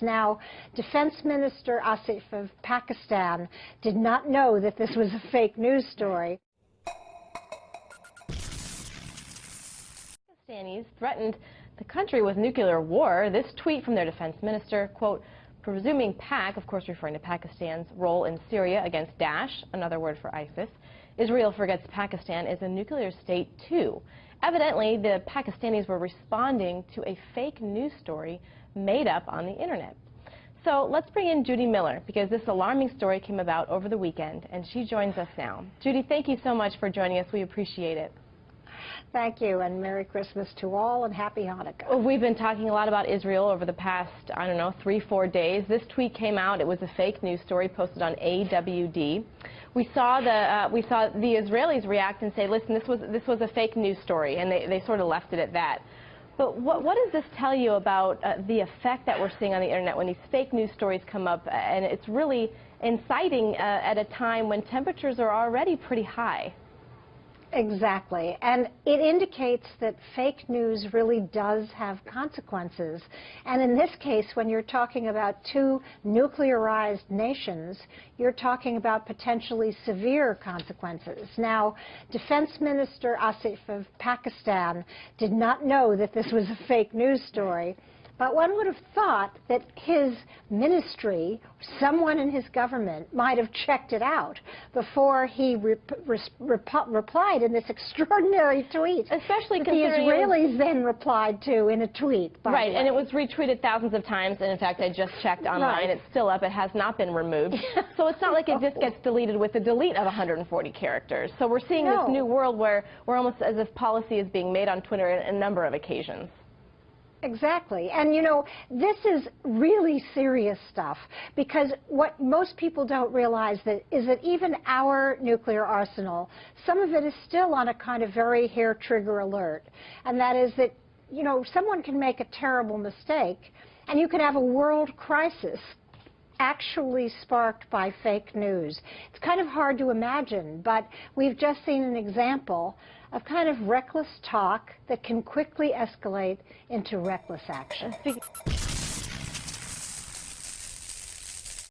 Now, Defense Minister Asif of Pakistan did not know that this was a fake news story. Pakistanis threatened the country with nuclear war. This tweet from their defense minister, quote, presuming Pak, of course referring to Pakistan's role in Syria against Daesh, another word for ISIS, Israel forgets Pakistan is a nuclear state too. Evidently, the Pakistanis were responding to a fake news story made up on the internet. So let's bring in Judy Miller, because this alarming story came about over the weekend, and she joins us now. Judy, thank you so much for joining us. We appreciate it. Thank you, and Merry Christmas to all, and Happy Hanukkah. Well, we've been talking a lot about Israel over the past, I don't know, 3-4 days. This tweet came out. It was a fake news story posted on AWD. We saw the Israelis react and say, listen, this was a fake news story, and they sort of left it at that. But what does this tell you about the effect that we're seeing on the internet when these fake news stories come up, and it's really inciting at a time when temperatures are already pretty high? Exactly. And it indicates that fake news really does have consequences. And in this case, when you're talking about two nuclearized nations, you're talking about potentially severe consequences. Now, Defense Minister Asif of Pakistan did not know that this was a fake news story. But one would have thought that his ministry, someone in his government, might have checked it out before he replied in this extraordinary tweet. Especially considering the Israelis then replied to in a tweet. Right, and it was retweeted thousands of times, and in fact, I just checked online. Right. It's still up. It has not been removed. So it's not like it just gets deleted with a delete of 140 characters. So we're seeing this new world where we're almost as if policy is being made on Twitter on a number of occasions. Exactly. And, you know, this is really serious stuff, because what most people don't realize is that even our nuclear arsenal, some of it is still on a kind of very hair-trigger alert. And that is that, you know, someone can make a terrible mistake, and you can have a world crisis actually sparked by fake news. It's kind of hard to imagine, but we've just seen an example of kind of reckless talk that can quickly escalate into reckless action.